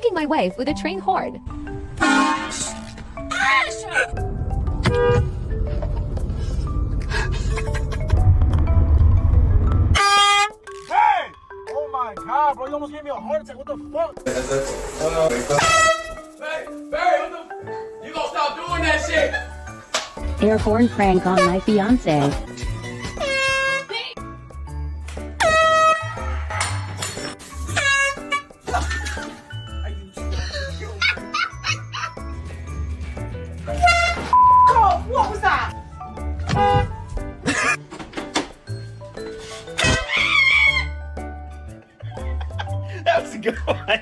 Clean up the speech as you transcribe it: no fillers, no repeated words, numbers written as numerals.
making my way through the train horde. Hey! Oh my god, bro, you almost gave me a heart attack. What the fuck? Hey, Barry, what the? You gonna stop doing that shit? Airborne prank on my fiance. What was that? That was a good one.